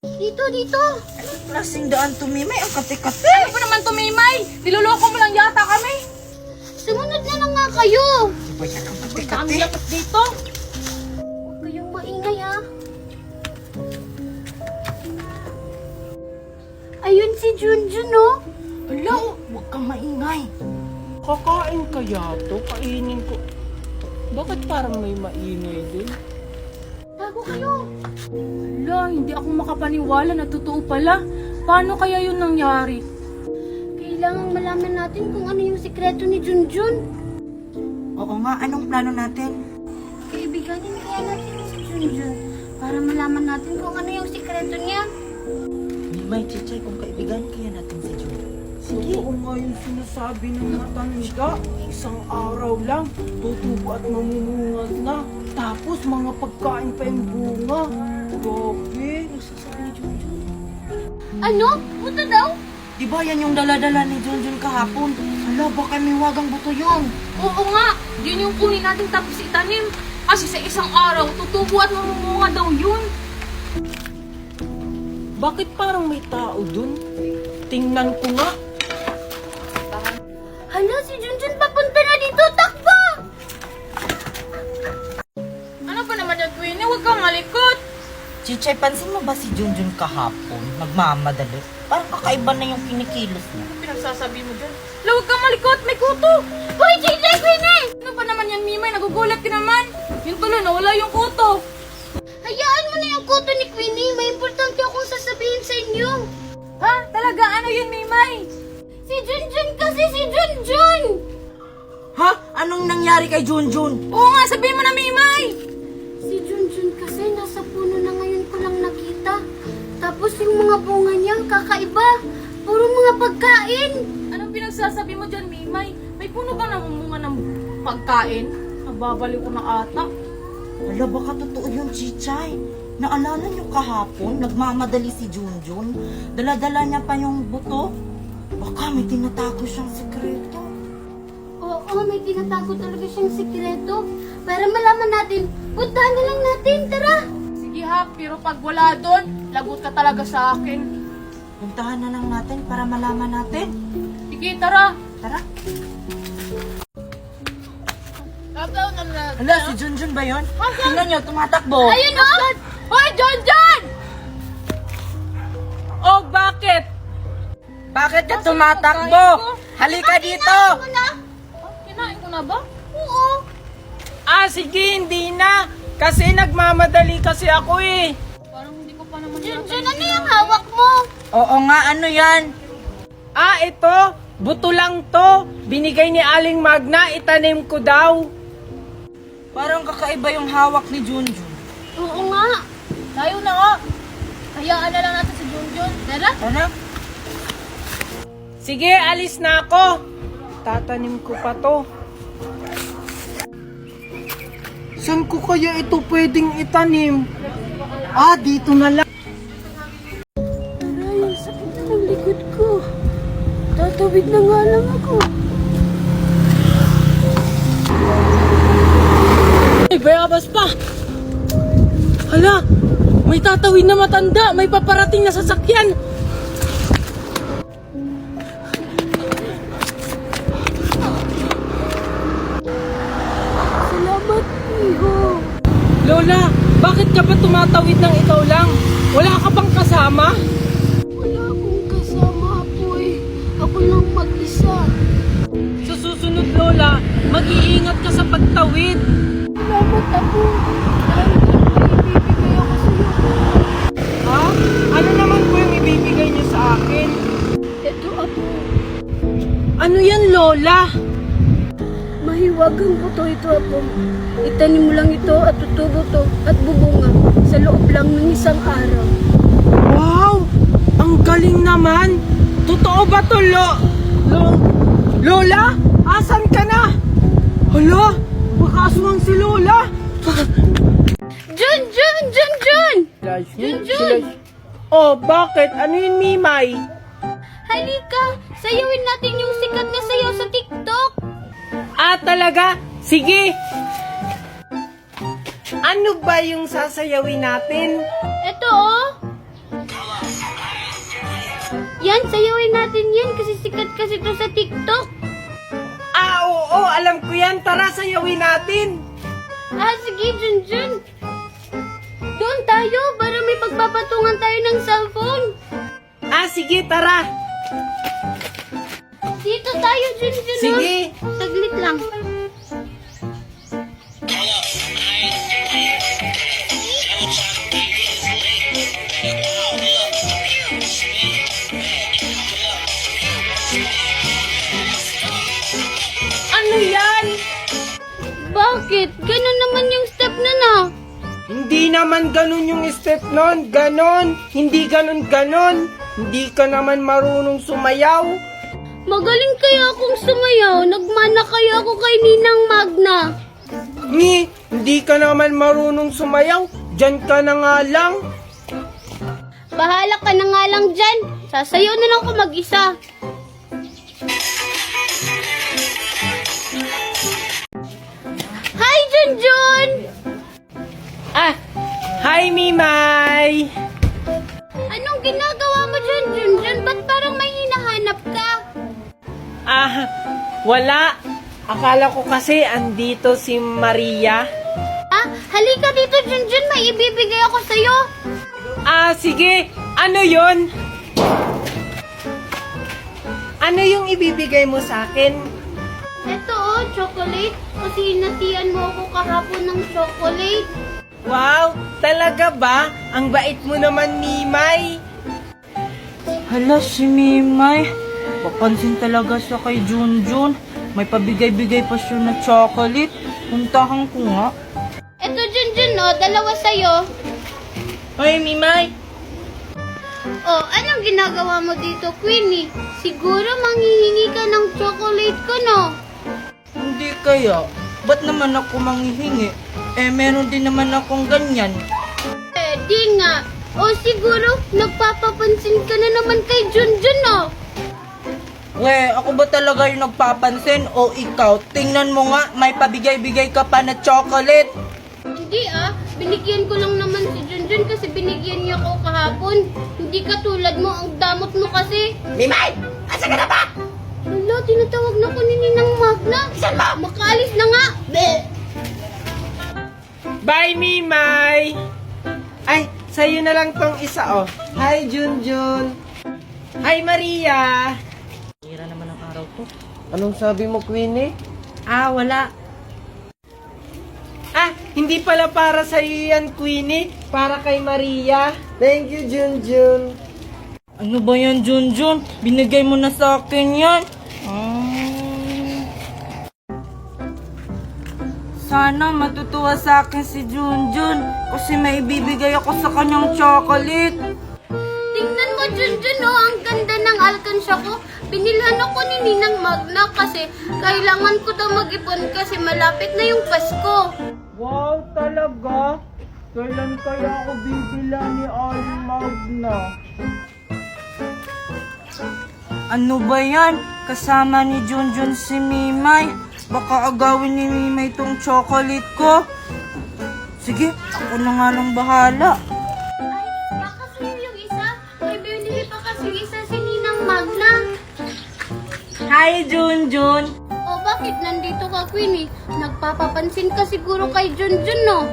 Dito, dito. Anong klaseng daan to, Mimay? Ang kate-kate. Ano ba naman to, Mimay? Niloloko mo lang yata kami. Sumunod na lang nga kayo. Diba yan ang Kami kate-kate? dapat dito. Huwag kayong maingay, ha. Ayun si Junjun, oh. Ala, huwag kang maingay. Kakain kaya to? Kainin ko. Bakit parang may maingay din? Bago kayo. Hala, hindi ako makapaniwala na totoo pala. Paano kaya yun nangyari? Kailangang malaman natin kung ano yung sikreto ni Junjun. Oo nga, anong plano natin? Kaibiganin kaya natin si Junjun para malaman natin kung ano yung sikreto niya. Mimay, Chichay, kung kaibigan kaya natin si Jun. Oo nga yung sinasabi ng matanda. Isang araw lang, tutubo at mamumunga na. Tapos mga pagkain pa yung bunga. Grabe. Ano? Buto daw? Di ba yan yung dala-dala ni Junjun kahapon? Ala, baka may wagang buto yun. Oo nga, yun yung kunin natin tapos itanim. Kasi sa isang araw, tutubo at mamumunga daw yun. Bakit parang may tao dun? Tingnan ko nga. Hala, si Junjun papunta na dito. Takbo! Ano ba naman yan, Queenie? Huwag kang malikot. Chichay, pansin mo ba si Junjun kahapon? Nagmamadali. Parang kakaiba na yung kinikilos niya. Ano pinagsasabi mo dyan? Hala, huwag kang malikot, may kuto. Hoy, JJ, Queenie! Ano ba naman yan, Mimay? Nagugulat ka naman. Yung tuloy, nawala yung kuto. Hayaan mo na yung kuto ni Queenie. May importante akong sasabihin sa inyo. Ha? Talaga? Ano yun, Mimay? Si Junjun kasi, si Junjun! Ha? Anong nangyari kay Junjun? Oo nga, sabihin mo na, Mimay. Si Junjun kasi nasa puno na ngayon ko lang nakita. Tapos yung mga bunga niya, kakaiba. Puro mga pagkain. Anong pinagsasabi mo dyan, Mimay? May puno ba namumunga ng pagkain? Nagbabaliw ko na ata. Ala, baka totoo yun, Chichay. Naalala niyo kahapon, nagmamadali si Junjun. Dala-dala niya pa yung buto. Baka may tinatago siyang sekreto. Oo, may tinatago talaga siyang sikreto. Para malaman natin, puntahan na lang natin. Tara! Sige ha, pero pag wala doon, lagot ka talaga sa akin. Puntahan na lang natin para malaman natin. Sige, tara. Tara. Tagaw na na. Hala, si Junjun ba yun? Tingnan niyo, tumatakbo. Ayun o! Hoy, John John! Oh, bakit? Bakit ka tumatakbo? Halika dito! Kinain ko na ba? Oo! Sige, hindi na. Kasi nagmamadali kasi ako eh. Parang hindi ko pa naman Junjun, ano yung hawak mo? Oo nga, ano yan? Ito. Buto lang to. Binigay ni Aling Magna, itanim ko daw. Parang kakaiba yung hawak ni Junjun. Oo nga. Tayo na nga. Hayaan na lang natin si Junjun. Tara. Tara. Sige, alis na ako. Tatanim ko pa to. Saan ko kaya ito pwedeng itanim? Dito na lang. Aray, sakit na ng likod ko. Tatawid na nga lang ako. Ay, bayabas pa. Hala, may tatawid na matanda. May paparating na sasakyan. Salamat, Iho. Lola, bakit ka ba tumatawid ng ikaw lang? Wala ka bang kasama? Wala akong kasama, Apoy. Ako lang mag-isa. Sa susunod, Lola, mag-iingat ka sa pagtawid. Salamat, Apo. Dahil may ibibigay ako sa'yo. Ha? Ano naman po yung ibibigay niyo sa akin? Ito, Apo. Ano yan, Lola? Mahiwagang buto ito, Apo. Itanim mo lang ito at tutubo to at bubunga sa loob lang ng isang araw. Wow! Ang galing naman! Totoo ba to, Lola? Asan ka na? Hala! Baka aswang si Lola! Junjun! Junjun! Junjun! Oh, bakit? Ano yun, Mimay? Halika! Sayawin natin yung sikat na sayaw sa TikTok! Talaga? Sige! Ano ba yung sasayawin natin? Ito, oh! yan, sayawin natin yan kasi sikat kasi to sa TikTok. Oo, alam ko yan. Tara, sayawin natin. Sige, Junjun. Doon tayo para may pagpapatungan tayo ng cellphone. Sige, tara. Dito tayo, Junjun. Sige. Saglit lang. Ano yan? Bakit? Ganun naman yung step na. Hindi naman ganun yung step nun. Ganon. Hindi ganon. Hindi ka naman marunong sumayaw. Magaling kaya akong sumayaw. Nagmana kaya ako kay Ninang Magna. Hindi ka naman marunong sumayaw. Diyan ka na nga lang. Bahala ka na nga lang dyan. Sasayaw na lang ako mag-isa. Hi, Junjun! Hi, Mimay! Anong ginagawa mo dyan, Junjun? Ba't parang may hinahanap ka? Wala. Akala ko kasi andito si Maria. Halika dito, Junjun. May ibibigay ako sa'yo. Sige. Ano yon? Ano yung ibibigay mo sa akin? Ito, chocolate. Kasi inatian mo ako kahapon ng chocolate. Wow! Talaga ba? Ang bait mo naman, Mimay. Hala, si Mimay. Papansin talaga siya kay Junjun. May pabigay-bigay pa siya na chocolate. Puntahan ko nga. Ito, Junjun, dalawa sa'yo. Ay, Mimay. Anong ginagawa mo dito, Queenie? Siguro manghihingi ka ng chocolate ko, no? Hindi kaya. Ba't naman ako manghihingi? Meron din naman akong ganyan. Di nga. Siguro, nagpapapansin ka na naman kay Junjun, no? Ako ba talaga yung nagpapansin o ikaw? Tingnan mo nga, may pabigay-bigay ka pa na chocolate. Hindi binigyan ko lang naman si Junjun kasi binigyan niya ako kahapon. Hindi katulad mo, ang damot mo kasi. Mimay! Asa ka na ba? Hala, tinatawag na ko ni Ninang Magna. Isan mo? Makaalis na nga. Bye, Mimay! Ay, sa'yo na lang tong isa, Hi, Junjun! Hi, Maria! Hira naman ang araw to. Anong sabi mo, Queenie? Wala. Hindi pala para sa'yo yan, Queenie. Para kay Maria. Thank you, Junjun. Ano ba yan, Junjun? Binigay mo na sa akin yan. Sana matutuwa sa akin si Junjun kasi may ibibigay ako sa kanyang chocolate. Tingnan mo, Junjun, ang ganda ng alkansya ko. Binilhan ako ni Ninang Magna kasi kailangan ko daw mag-ipon kasi malapit na yung Pasko. Wow, talaga? Kailan kaya ako bibila ni Aling Magna? Ano ba yan? Kasama ni Junjun si Mimay. Baka agawin ni Mimay tong chocolate ko. Sige, ako na nga lang bahala. Baka sa'yo yung isa. May binili pa kasi isa si Ninang Magna. Hi, Junjun! Bakit nandito ka, Queenie? Nagpapapansin ka siguro kay Junjun, no?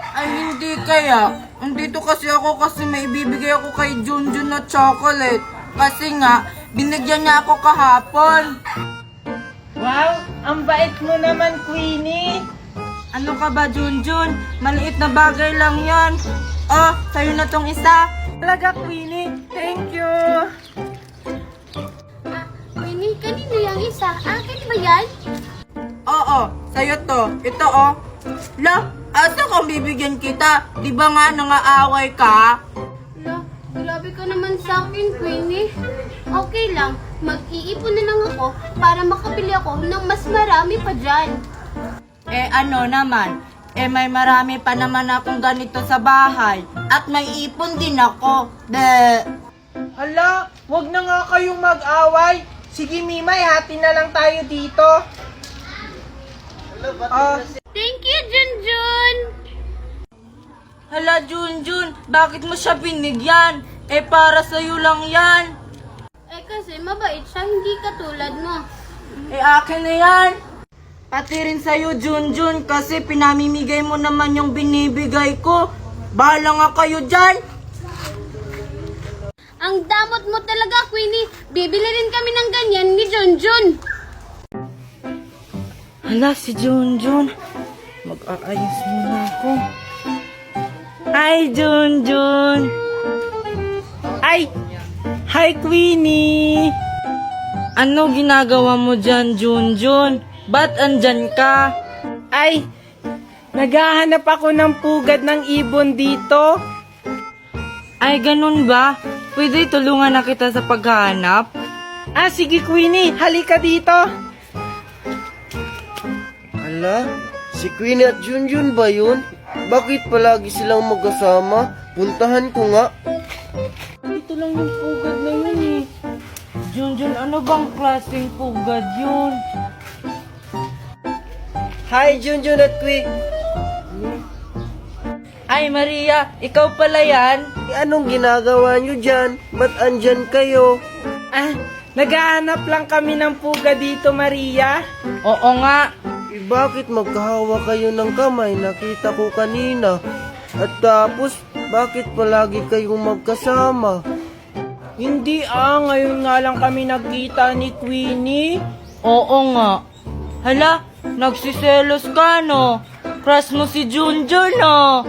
Ay, hindi kaya. Andito kasi ako kasi may ibibigay ako kay Junjun na chocolate. Kasi nga, binigyan niya ako kahapon. Wow, ang bait mo naman, Queenie. Ano ka ba, Junjun? Maliit na bagay lang yan. Sa'yo na tong isa. Talaga, Queenie. Thank you. Queenie, kanino yung isa? Akin ba yan? Oo, sa'yo to. Ito, asa kang bibigyan kita? Di ba nga nangaaway ka? Grabe ka naman sa akin, Queenie. Okay lang, mag-iipon na lang ako para makabili ako ng mas marami pa dyan. Ano naman? May marami pa naman akong ganito sa bahay. At may ipon din ako. Hala, wag na nga kayong mag-away. Sige, Mimay, hati na lang tayo dito. Thank you, Junjun! Hala, Junjun, bakit mo siya binigyan? Para sa'yo lang yan. Eh kasi mabait siya, hindi katulad mo. Eh, akin na yan. Pati rin sa'yo, Junjun, kasi pinamimigay mo naman yung binibigay ko. Bahala nga kayo dyan. Ang damot mo talaga, Queenie. Bibili rin kami ng ganyan ni Junjun. Hala, si Junjun. Mag-aayos muna ako. Hi, Junjun. Ay! Hi, Queenie! Ano ginagawa mo dyan, Junjun? Ba't andyan ka? Ay, naghahanap ako ng pugad ng ibon dito. Ay, ganun ba? Pwede tulungan na kita sa paghahanap? Ah, sige Queenie, halika dito. Ala, si Queenie at Junjun ba yun? Bakit palagi silang magkasama? Puntahan ko nga. Ito lang yung pugad na yun eh. Junjun, ano bang klaseng pugad yun? Hi, Junjun at Ay, Maria, ikaw pala yan? Anong ginagawa nyo dyan? Ba't andyan kayo? Ah, naghahanap lang kami ng pugad dito, Maria. Oo nga. Bakit magkahawa kayo ng kamay? Nakita ko kanina. At tapos, bakit palagi kayong magkasama? Hindi ngayon nga lang kami nagkita ni Queenie. Oo nga. Hala, nagsiselos ka no? Crush mo si Junjun no?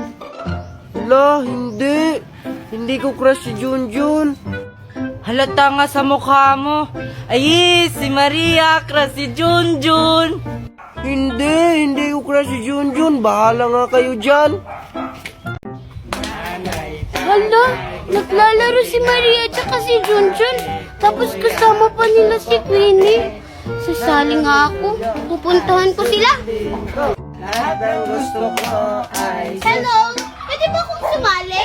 Ala, hindi. Hindi ko crush si Junjun. Halata nga sa mukha mo. Ay, si Maria, crush si Junjun. Hindi ko crush si Junjun. Bahala nga kayo dyan. Hala, naglalaro si Maria at si Junjun. Tapos kasama pa nila si Queenie. Sasali nga ako. Pupuntahan ko sila. Lahat ang gusto ko ay... Hello? Pwede ba akong sumali?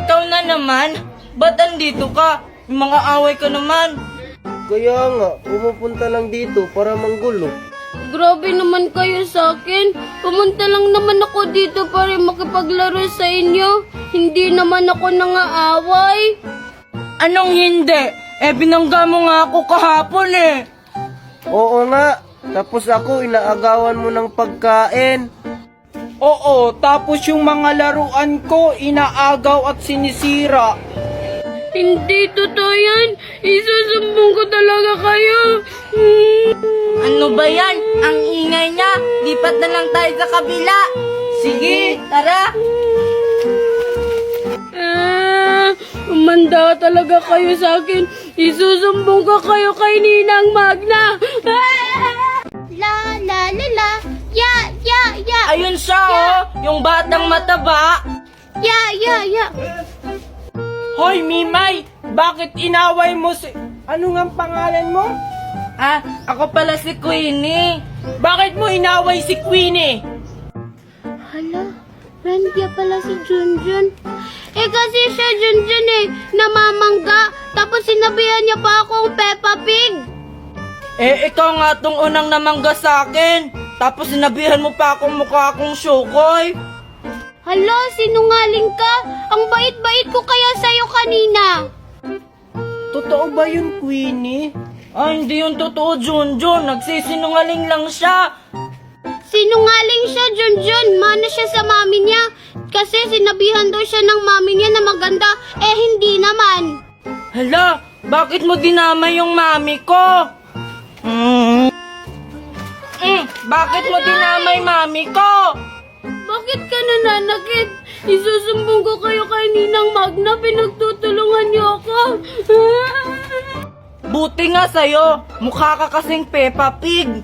Ikaw na naman? Ba't andito ka? May mga away ka naman. Kaya nga, pumupunta lang dito para manggulo. Grabe naman kayo sa akin. Pumunta lang naman ako dito para makipaglaro sa inyo. Hindi naman ako nangaaway. Anong hindi? Eh, binangga mo nga ako kahapon eh. Oo nga, tapos ako inaagawan mo ng pagkain. Oo, tapos yung mga laruan ko, inaagaw at sinisira. Hindi totoo yan. Isusumbong ko talaga kayo. Ano ba yan? Ang ingay niya. Lipat na lang tayo sa kabila. Sige, tara. Umanda talaga kayo sa akin. Isusumbong ko kayo kay Ninang Magna. La la la la. Ya ya ya. Ayun siya oh, yung batang mataba. Ya ya ya. Hoy, Mimay! Bakit inaway mo si... Ano nga ang pangalan mo? Ah, ako pala si Queenie. Bakit mo inaway si Queenie? Hala, friend niya pala si Junjun. Eh kasi siya Junjun namamangga. Tapos sinabihan niya pa akong Peppa Pig. Eh, ikaw nga tong unang namangga sa akin. Tapos sinabihan mo pa akong mukha akong Shukoy. Hala, sinungaling ka. Ang bait-bait ko kaya sa'yo kanina. Totoo ba yun, Queenie? Ay, hindi yung totoo, Junjun. Nagsisinungaling lang siya. Sinungaling siya, Junjun. Mana siya sa mami niya. Kasi sinabihan daw siya ng mami niya na maganda. Eh, hindi naman. Hala, bakit mo dinamay yung mami ko? Bakit mo dinamay mami ko? Bakit ka nananakit? Isusumbong ko kayo kay Ninang Magna. Pinagtutulungan niyo ako. Buti nga sa'yo, mukha ka kasing Peppa Pig.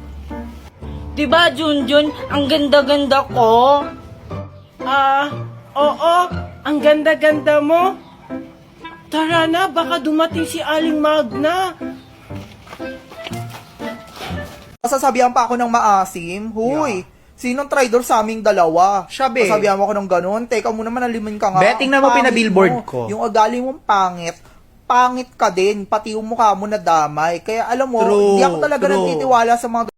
Diba, Junjun, ang ganda-ganda ko? Oo, ang ganda-ganda mo. Tara na, baka dumating si Aling Magna. Sasabihan pa ako ng maasim. Huy, sinong traidor sa aming dalawa? Siya, be. Sasabihan mo ako ng ganun. Teka mo naman, alimin ka nga. Be, tingnan mo Ang pangit pinabillboard mo. ko. Yung ugali mong pangit. Pangit ka din. Pati yung mukha mo na damay. Kaya alam mo, True, hindi ako talaga true. nagtitiwala sa mga